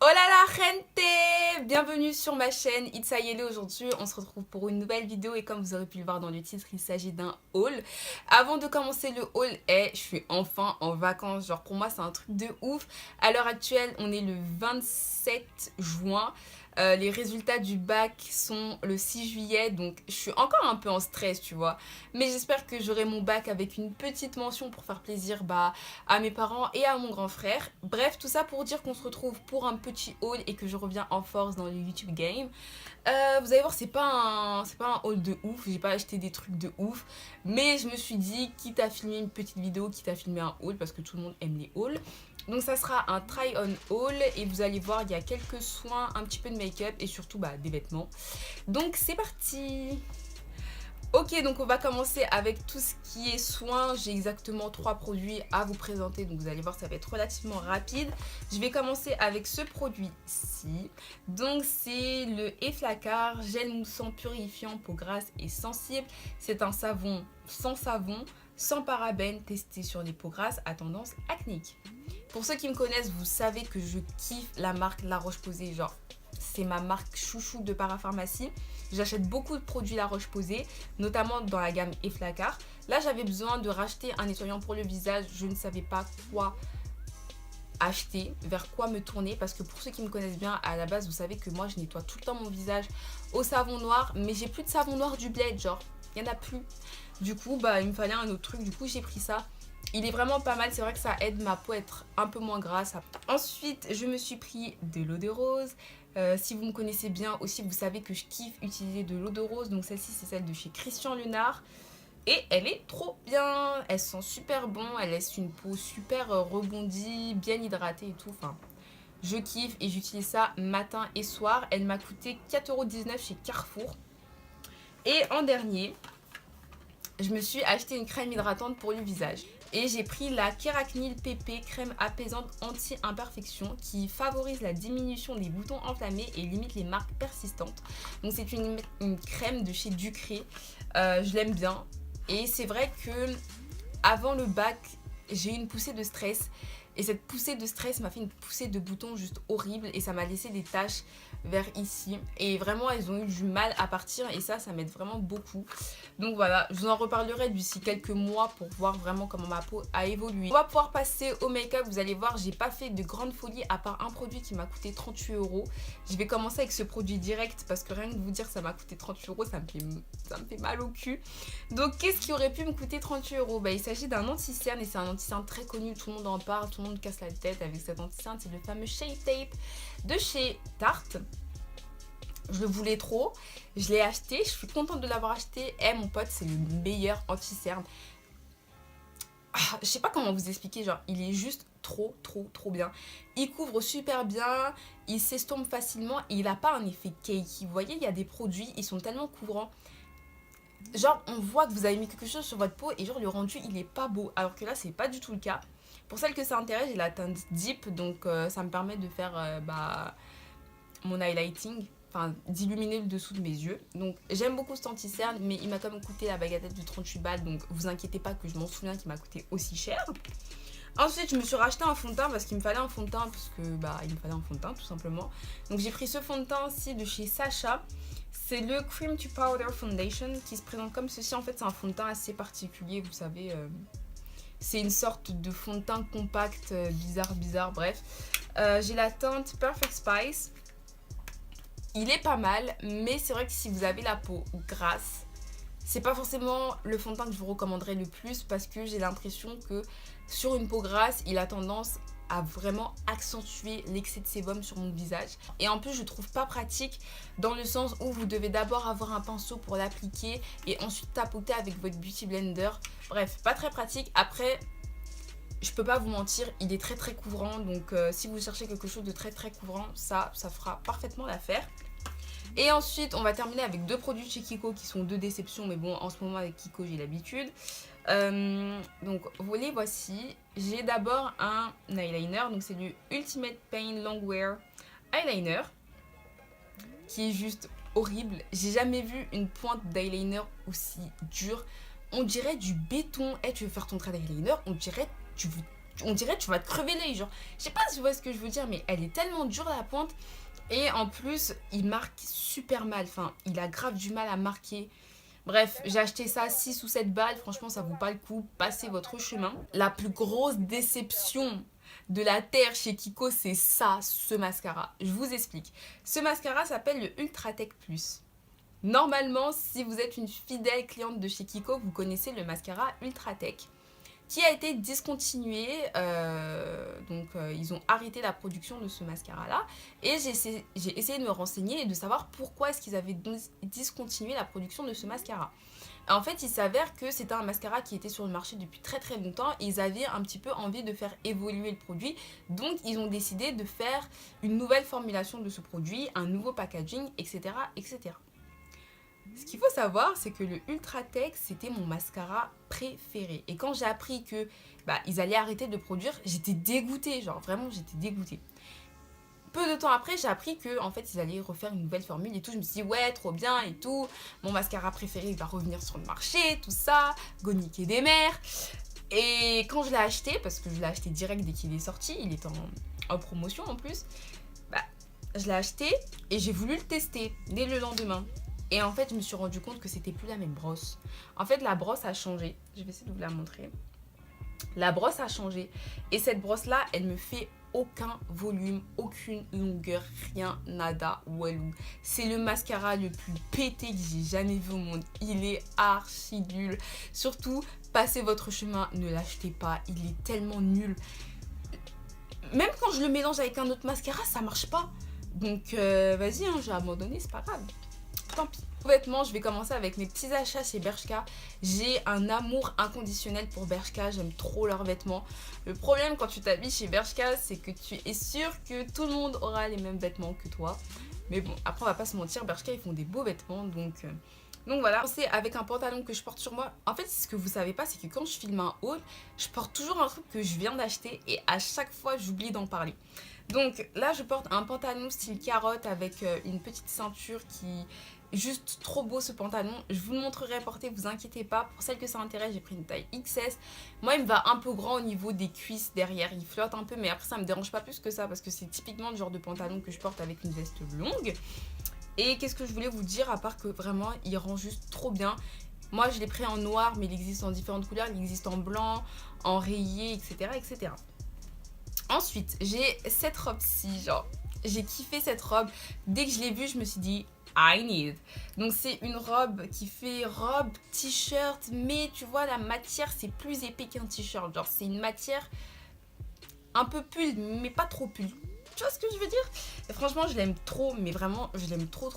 Hola la gente! Bienvenue sur ma chaîne It's Ayele. Aujourd'hui, on se retrouve pour une nouvelle vidéo et comme vous aurez pu le voir dans le titre, il s'agit d'un haul. Avant de commencer le haul, je suis enfin en vacances. Genre pour moi, c'est un truc de ouf. À l'heure actuelle, on est le 27 juin. Les résultats du bac sont le 6 juillet, donc je suis encore un peu en stress, tu vois. Mais j'espère que j'aurai mon bac avec une petite mention pour faire plaisir à mes parents et à mon grand frère. Bref, tout ça pour dire qu'on se retrouve pour un petit haul et que je reviens en force dans le YouTube game. Vous allez voir, c'est pas un haul de ouf, j'ai pas acheté des trucs de ouf, mais je me suis dit, quitte à filmer une petite vidéo, quitte à filmer un haul, parce que tout le monde aime les hauls. Donc ça sera un try-on haul et vous allez voir, il y a quelques soins, un petit peu de make-up et surtout des vêtements. Donc c'est parti! Ok, donc on va commencer avec tout ce qui est soins. J'ai exactement 3 produits à vous présenter, donc vous allez voir, ça va être relativement rapide. Je vais commencer avec ce produit-ci. Donc c'est le Efflacard gel moussant purifiant peau grasse et sensible. C'est un savon, sans parabènes, testé sur les peaux grasses à tendance acnéique. Pour ceux qui me connaissent, vous savez que je kiffe la marque La Roche-Posay, genre c'est ma marque chouchou de parapharmacie. J'achète beaucoup de produits La Roche-Posay, notamment dans la gamme Efflacard. Là, j'avais besoin de racheter un nettoyant pour le visage. Je ne savais pas quoi acheter, vers quoi me tourner. Parce que pour ceux qui me connaissent bien, à la base, vous savez que moi, je nettoie tout le temps mon visage au savon noir. Mais j'ai plus de savon noir du Bled, genre, il n'y en a plus. Du coup, il me fallait un autre truc. Du coup, j'ai pris ça. Il est vraiment pas mal, c'est vrai que ça aide ma peau à être un peu moins grasse. Ensuite, je me suis pris de l'eau de rose. Si vous me connaissez bien aussi, vous savez que je kiffe utiliser de l'eau de rose. Donc celle-ci, c'est celle de chez Christian Lenard. Et elle est trop bien. Elle sent super bon. Elle laisse une peau super rebondie, bien hydratée et tout. Enfin, je kiffe et j'utilise ça matin et soir. Elle m'a coûté 4,19 € chez Carrefour. Et en dernier, je me suis acheté une crème hydratante pour le visage. Et j'ai pris la Keragnil PP crème apaisante anti-imperfection qui favorise la diminution des boutons enflammés et limite les marques persistantes. Donc c'est une crème de chez Ducré. Je l'aime bien. Et c'est vrai que avant le bac, j'ai eu une poussée de stress. Et cette poussée de stress m'a fait une poussée de boutons juste horrible et ça m'a laissé des taches vers ici. Et vraiment, elles ont eu du mal à partir et ça m'aide vraiment beaucoup. Donc voilà, je vous en reparlerai d'ici quelques mois pour voir vraiment comment ma peau a évolué. On va pouvoir passer au make-up. Vous allez voir, j'ai pas fait de grande folie à part un produit qui m'a coûté 38 €. Je vais commencer avec ce produit direct parce que rien que de vous dire que ça m'a coûté 38 €, ça me fait mal au cul. Donc qu'est-ce qui aurait pu me coûter 38 €? Il s'agit d'un anti-cerne et c'est un anti-cerne très connu, tout le monde en parle, tout le monde casse la tête avec cet anti-cerne, c'est le fameux Shape Tape de chez Tarte. Je le voulais trop, je l'ai acheté, je suis contente de l'avoir acheté. Mon pote, c'est le meilleur anti-cerne. Je sais pas comment vous expliquer, genre il est juste trop bien. Il couvre super bien, il s'estompe facilement et il a pas un effet cakey. Vous voyez, il y a des produits, ils sont tellement couvrants. Genre on voit que vous avez mis quelque chose sur votre peau et genre le rendu il est pas beau. Alors que là c'est pas du tout le cas. Pour celles que ça intéresse, j'ai la teinte Deep, donc ça me permet de faire mon highlighting, enfin d'illuminer le dessous de mes yeux. Donc j'aime beaucoup cet anti-cerne, mais il m'a quand même coûté la bagatelle de 38 balles, donc vous inquiétez pas que je m'en souviens qu'il m'a coûté aussi cher. Ensuite, je me suis racheté un fond de teint parce qu'il me fallait un fond de teint, parce que il me fallait un fond de teint tout simplement. Donc j'ai pris ce fond de teint-ci de chez Sacha. C'est le Cream to Powder Foundation qui se présente comme ceci. En fait, c'est un fond de teint assez particulier, vous savez. C'est une sorte de fond de teint compact, bizarre, bref. J'ai la teinte Perfect Spice. Il est pas mal, mais c'est vrai que si vous avez la peau grasse, c'est pas forcément le fond de teint que je vous recommanderais le plus parce que j'ai l'impression que sur une peau grasse, il a tendance à vraiment accentuer l'excès de sébum sur mon visage. Et en plus, je trouve pas pratique dans le sens où vous devez d'abord avoir un pinceau pour l'appliquer et ensuite tapoter avec votre beauty blender. Bref, pas très pratique. Après, je peux pas vous mentir, il est très couvrant. Donc si vous cherchez quelque chose de très couvrant, ça fera parfaitement l'affaire. Et ensuite, on va terminer avec 2 produits de chez Kiko qui sont 2 déceptions. Mais bon, en ce moment avec Kiko, j'ai l'habitude. Donc les voici. J'ai d'abord un eyeliner. Donc c'est du Ultimate Paint Longwear Eyeliner. Qui est juste horrible. J'ai jamais vu une pointe d'eyeliner aussi dure. On dirait du béton. Tu veux faire ton trait d'eyeliner, on dirait tu on dirait que tu vas te crever l'œil, genre. Je sais pas si tu vois ce que je veux dire, mais elle est tellement dure à la pointe. Et en plus, il marque super mal. Enfin, il a grave du mal à marquer. Bref, j'ai acheté ça 6 ou 7 balles. Franchement, ça vaut pas le coup. Passez votre chemin. La plus grosse déception de la terre chez Kiko, c'est ça, ce mascara. Je vous explique. Ce mascara s'appelle le Ultra Tech Plus. Normalement, si vous êtes une fidèle cliente de chez Kiko, vous connaissez le mascara Ultra Tech qui a été discontinué. Ils ont arrêté la production de ce mascara-là. Et j'ai essayé de me renseigner et de savoir pourquoi est-ce qu'ils avaient discontinué la production de ce mascara. En fait, il s'avère que c'était un mascara qui était sur le marché depuis très très longtemps et ils avaient un petit peu envie de faire évoluer le produit. Donc, ils ont décidé de faire une nouvelle formulation de ce produit, un nouveau packaging, etc. etc. Ce qu'il faut savoir, c'est que le Ultra Tech, c'était mon mascara préféré. Et quand j'ai appris que ils allaient arrêter de produire, j'étais dégoûtée. Genre, vraiment, j'étais dégoûtée. Peu de temps après, j'ai appris que en fait, ils allaient refaire une nouvelle formule et tout. Je me suis dit, ouais, trop bien et tout. Mon mascara préféré, il va revenir sur le marché, tout ça. Go niquer des mères. Et quand je l'ai acheté, parce que je l'ai acheté direct dès qu'il est sorti, il est en promotion en plus, je l'ai acheté et j'ai voulu le tester dès le lendemain. Et en fait, je me suis rendu compte que c'était plus la même brosse. En fait, la brosse a changé. Je vais essayer de vous la montrer. La brosse a changé. Et cette brosse-là, elle me fait aucun volume, aucune longueur, rien, nada, walou. C'est le mascara le plus pété que j'ai jamais vu au monde. Il est archi nul. Surtout, passez votre chemin, ne l'achetez pas. Il est tellement nul. Même quand je le mélange avec un autre mascara, ça marche pas. Donc, vas-y, j'ai abandonné, c'est pas grave. Tant pis. Vêtements, je vais commencer avec mes petits achats chez Bershka. J'ai un amour inconditionnel pour Bershka, j'aime trop leurs vêtements. Le problème quand tu t'habilles chez Bershka, c'est que tu es sûr que tout le monde aura les mêmes vêtements que toi. Mais bon, après on va pas se mentir, Bershka ils font des beaux vêtements, donc voilà. C'est avec un pantalon que je porte sur moi. En fait, ce que vous savez pas, c'est que quand je filme un haul, je porte toujours un truc que je viens d'acheter et à chaque fois j'oublie d'en parler. Donc là, je porte un pantalon style carotte avec une petite ceinture qui... Juste trop beau ce pantalon, je vous le montrerai porter, vous inquiétez pas. Pour celles que ça intéresse, j'ai pris une taille XS. Moi il me va un peu grand au niveau des cuisses derrière, il flotte un peu, mais après ça me dérange pas plus que ça parce que c'est typiquement le genre de pantalon que je porte avec une veste longue. Et qu'est-ce que je voulais vous dire à part que vraiment il rend juste trop bien. Moi je l'ai pris en noir, mais il existe en différentes couleurs, il existe en blanc, en rayé, etc. etc. Ensuite j'ai cette robe-ci, genre j'ai kiffé cette robe. Dès que je l'ai vue, je me suis dit I need. Donc c'est une robe qui fait robe, t-shirt, mais tu vois la matière c'est plus épais qu'un t-shirt. Genre c'est une matière un peu pull, mais pas trop pull. Tu vois ce que je veux dire? Et franchement je l'aime trop, mais vraiment je l'aime trop.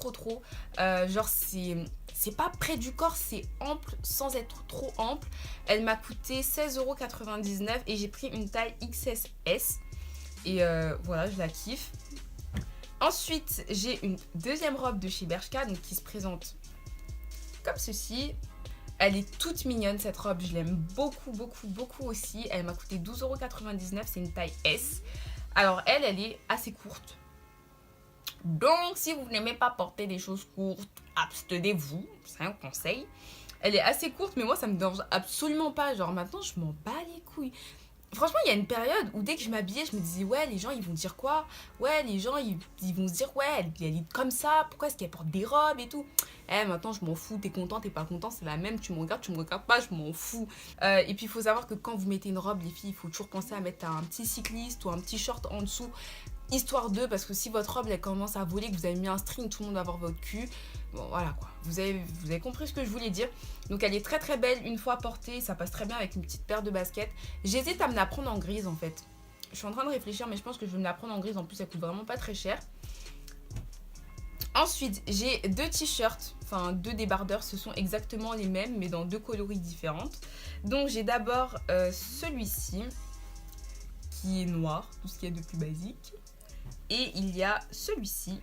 Genre c'est pas près du corps, c'est ample sans être trop ample. Elle m'a coûté 16,99€ et j'ai pris une taille XS. Et voilà, je la kiffe. Ensuite, j'ai une deuxième robe de chez Bershka, donc qui se présente comme ceci. Elle est toute mignonne cette robe, je l'aime beaucoup aussi. Elle m'a coûté 12,99€, c'est une taille S. Alors elle est assez courte. Donc si vous n'aimez pas porter des choses courtes, abstenez-vous, c'est un conseil. Elle est assez courte, mais moi ça me dérange absolument pas. Genre maintenant je m'en bats les couilles. Franchement, il y a une période où dès que je m'habillais, je me disais, ouais, les gens, ils vont dire quoi? Ouais, les gens, ils vont se dire, ouais, elle est comme ça, pourquoi est-ce qu'elle porte des robes et tout? Maintenant, je m'en fous, t'es content, t'es pas content, c'est la même, tu me regardes pas, je m'en fous. Et puis, il faut savoir que quand vous mettez une robe, les filles, il faut toujours penser à mettre un petit cycliste ou un petit short en dessous, histoire de, parce que si votre robe, elle commence à voler, que vous avez mis un string, tout le monde va voir votre cul. Bon, voilà quoi, vous avez compris ce que je voulais dire. Donc elle est très belle une fois portée, ça passe très bien avec une petite paire de baskets. J'hésite à me la prendre en grise en fait. Je suis en train de réfléchir, mais je pense que je vais me la prendre en grise. En plus, elle coûte vraiment pas très cher. Ensuite, j'ai deux t-shirts, enfin deux débardeurs, ce sont exactement les mêmes, mais dans deux coloris différentes. Donc j'ai d'abord celui-ci, qui est noir, tout ce qu'il y a de plus basique. Et il y a celui-ci,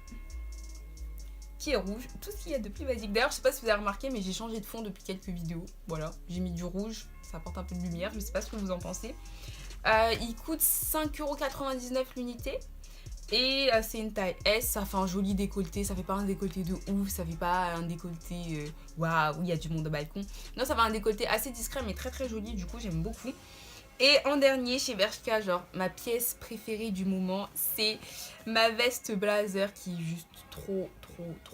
qui est rouge, tout ce qu'il y a de plus basique. D'ailleurs, je sais pas si vous avez remarqué, mais j'ai changé de fond depuis quelques vidéos. Voilà, j'ai mis du rouge, ça apporte un peu de lumière, je sais pas ce que vous en pensez. Il coûte 5,99€ l'unité. Et c'est une taille S, ça fait un joli décolleté, ça fait pas un décolleté de ouf, ça fait pas un décolleté waouh, il y a du monde au balcon. Non, ça fait un décolleté assez discret mais très joli, du coup j'aime beaucoup. Et en dernier, chez Bershka, genre ma pièce préférée du moment, c'est ma veste blazer qui est juste trop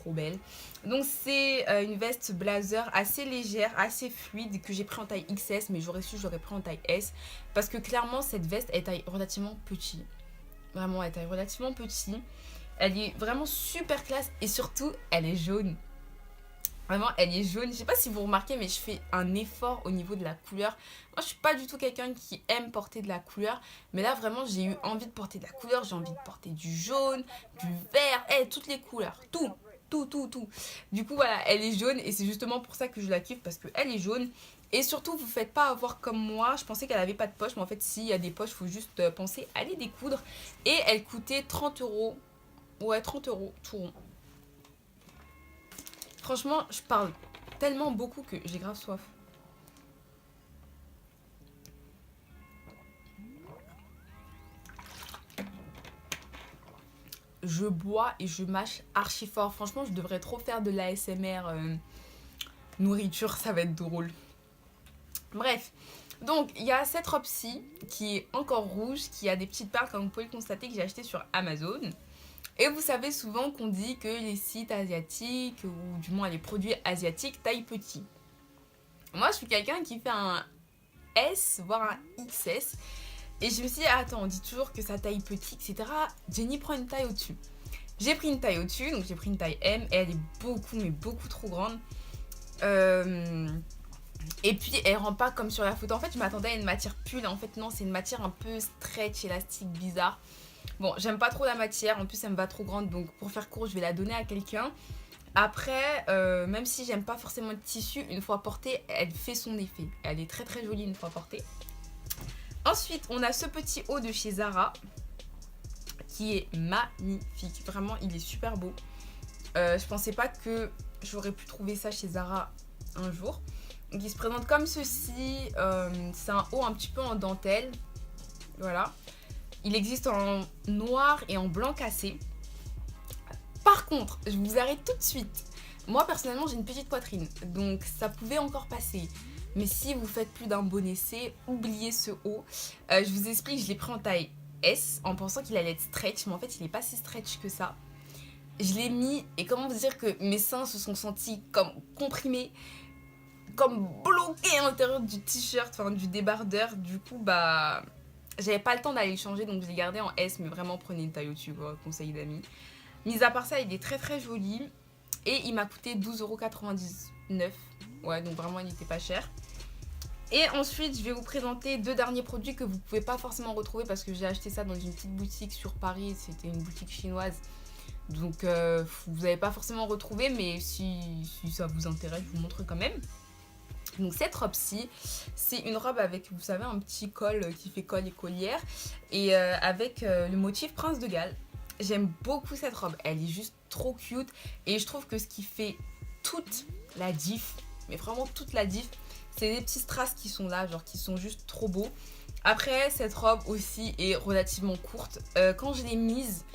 belle. Donc c'est une veste blazer assez légère, assez fluide que j'ai pris en taille XS, mais j'aurais su, j'aurais pris en taille S. Parce que clairement, cette veste, elle taille relativement petit. Vraiment, elle taille relativement petit. Elle est vraiment super classe et surtout, elle est jaune. Vraiment, elle est jaune. Je sais pas si vous remarquez, mais je fais un effort au niveau de la couleur. Moi, je suis pas du tout quelqu'un qui aime porter de la couleur. Mais là, vraiment, j'ai eu envie de porter de la couleur. J'ai envie de porter du jaune, du vert, toutes les couleurs. Tout. Tout. Du coup, voilà, elle est jaune et c'est justement pour ça que je la kiffe parce qu'elle est jaune. Et surtout, vous faites pas avoir comme moi. Je pensais qu'elle avait pas de poche, mais en fait, s'il y a des poches, il faut juste penser à les découdre. Et elle coûtait 30 €. Ouais, 30 €, tout rond. Franchement, je parle tellement beaucoup que j'ai grave soif. Je bois et je mâche archi fort. Franchement, je devrais trop faire de l'ASMR nourriture, ça va être drôle. Bref, donc il y a cette robe-ci qui est encore rouge, qui a des petites perles comme vous pouvez le constater que j'ai acheté sur Amazon. Et vous savez souvent qu'on dit que les sites asiatiques, ou du moins les produits asiatiques, taillent petit. Moi, je suis quelqu'un qui fait un S, voire un XS. Et je me suis dit, attends, on dit toujours que ça taille petit, etc. Jenny prend une taille au-dessus. J'ai pris une taille au-dessus, donc j'ai pris une taille M. Et elle est beaucoup, mais beaucoup trop grande. Et puis, elle rend pas comme sur la photo. En fait, je m'attendais à une matière pull. En fait, non, c'est une matière un peu stretch, élastique, bizarre. Bon, j'aime pas trop la matière, en plus elle me va trop grande, donc pour faire court, je vais la donner à quelqu'un. Après, même si j'aime pas forcément le tissu, une fois portée, elle fait son effet. Elle est très jolie une fois portée. Ensuite, on a ce petit haut de chez Zara, qui est magnifique. Vraiment, il est super beau. Je pensais pas que j'aurais pu trouver ça chez Zara un jour. Donc il se présente comme ceci, c'est un haut un petit peu en dentelle, voilà. Il existe en noir et en blanc cassé. Par contre, je vous arrête tout de suite. Moi, personnellement, j'ai une petite poitrine. Donc, ça pouvait encore passer. Mais si vous faites plus d'un bon essai, oubliez ce haut. Je vous explique, je l'ai pris en taille S en pensant qu'il allait être stretch. Mais en fait, il n'est pas si stretch que ça. Je l'ai mis et comment vous dire que mes seins se sont sentis comme comprimés, comme bloqués à l'intérieur du t-shirt, enfin du débardeur. Du coup, bah... J'avais pas le temps d'aller le changer, donc je l'ai gardé en S, mais vraiment prenez une taille au-dessus, quoi, conseil d'amis. Mis à part ça, il est très joli. Et il m'a coûté 12,99 €. Ouais, donc vraiment, il n'était pas cher. Et ensuite, je vais vous présenter deux derniers produits que vous pouvez pas forcément retrouver parce que j'ai acheté ça dans une petite boutique sur Paris. C'était une boutique chinoise. Donc, vous n'avez pas forcément retrouvé, mais si ça vous intéresse, je vous montre quand même. Donc cette robe-ci, c'est une robe avec, vous savez, un petit col qui fait col et collière. Et avec le motif Prince de Galles. J'aime beaucoup cette robe, elle est juste trop cute. Et je trouve que ce qui fait toute la diff, mais vraiment toute la diff, c'est les petits strass qui sont là, genre qui sont juste trop beaux. Après, cette robe aussi est relativement courte. Quand je l'ai mise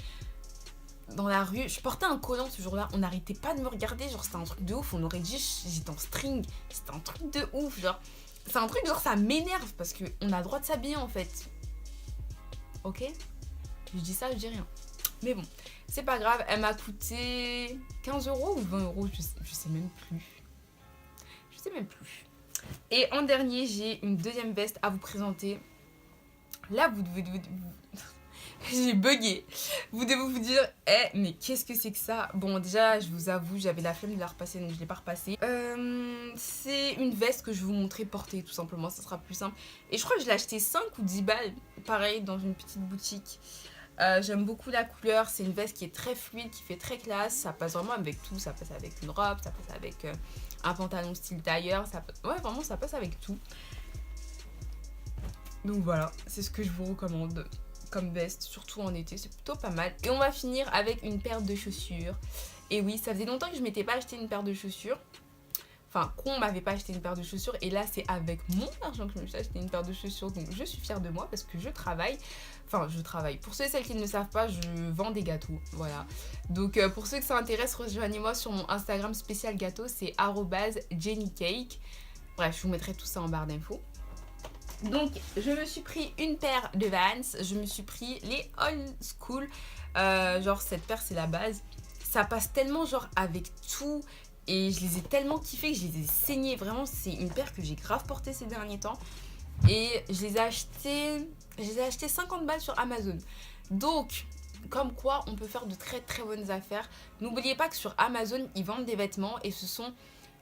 dans la rue, je portais un collant ce jour-là, on n'arrêtait pas de me regarder, genre c'était un truc de ouf, on aurait dit j'étais en string, c'était un truc de ouf, genre c'est un truc genre ça m'énerve parce qu'on a le droit de s'habiller en fait. Ok, je dis ça, je dis rien. Mais bon, c'est pas grave, elle m'a coûté 15 € ou 20 €, je sais même plus. Je sais même plus. Et en dernier, j'ai une deuxième veste à vous présenter. Là, vous devez... J'ai bugué. Vous devez vous dire, mais qu'est-ce que c'est que ça? Bon, déjà, je vous avoue, j'avais la flemme de la repasser, donc je ne l'ai pas repassée. C'est une veste que je vais vous montrer porter, tout simplement, ça sera plus simple. Et je crois que je l'ai acheté 5 ou 10 balles, pareil, dans une petite boutique. J'aime beaucoup la couleur, c'est une veste qui est très fluide, qui fait très classe. Ça passe vraiment avec tout, ça passe avec une robe, ça passe avec un pantalon style tailleur. Ouais, vraiment, ça passe avec tout. Donc voilà, c'est ce que je vous recommande comme veste, surtout en été, c'est plutôt pas mal. Et on va finir avec une paire de chaussures. Et oui, ça faisait longtemps que je m'étais pas acheté une paire de chaussures. Enfin, qu'on m'avait pas acheté une paire de chaussures. Et là, c'est avec mon argent que je me suis acheté une paire de chaussures. Donc, je suis fière de moi parce que je travaille. Enfin, je travaille. Pour ceux et celles qui ne le savent pas, je vends des gâteaux. Voilà. Donc, pour ceux que ça intéresse, rejoignez-moi sur mon Instagram spécial gâteau. C'est @jennycake. Bref, je vous mettrai tout ça en barre d'infos. Donc, je me suis pris une paire de Vans. Je me suis pris les old school. Genre, cette paire, c'est la base. Ça passe tellement, genre, avec tout. Et je les ai tellement kiffés que je les ai saignés. Vraiment, c'est une paire que j'ai grave portée ces derniers temps. Et je les ai achetés 50 balles sur Amazon. Donc, comme quoi, on peut faire de très très bonnes affaires. N'oubliez pas que sur Amazon, ils vendent des vêtements et ce sont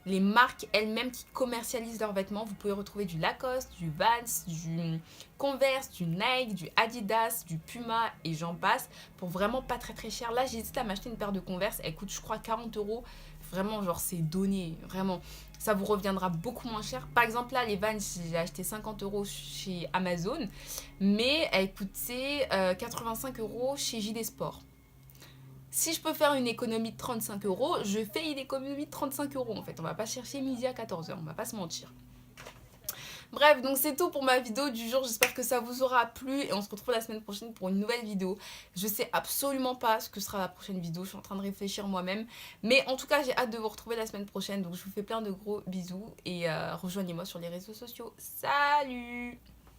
les marques elles-mêmes qui commercialisent leurs vêtements. Vous pouvez retrouver du Lacoste, du Vans, du Converse, du Nike, du Adidas, du Puma et j'en passe pour vraiment pas très très cher. Là, j'hésite à m'acheter une paire de Converse. Elle coûte, je crois, 40 €. Vraiment, genre, c'est donné. Vraiment, ça vous reviendra beaucoup moins cher. Par exemple, là, les Vans, j'ai acheté 50 € chez Amazon, mais elle coûtait 85 € chez JD Sport. Si je peux faire une économie de 35 €, je fais une économie de 35 € en fait. On va pas chercher midi à 14 h, on va pas se mentir. Bref, donc c'est tout pour ma vidéo du jour. J'espère que ça vous aura plu et on se retrouve la semaine prochaine pour une nouvelle vidéo. Je sais absolument pas ce que sera la prochaine vidéo. Je suis en train de réfléchir moi-même. Mais en tout cas, j'ai hâte de vous retrouver la semaine prochaine. Donc je vous fais plein de gros bisous et rejoignez-moi sur les réseaux sociaux. Salut!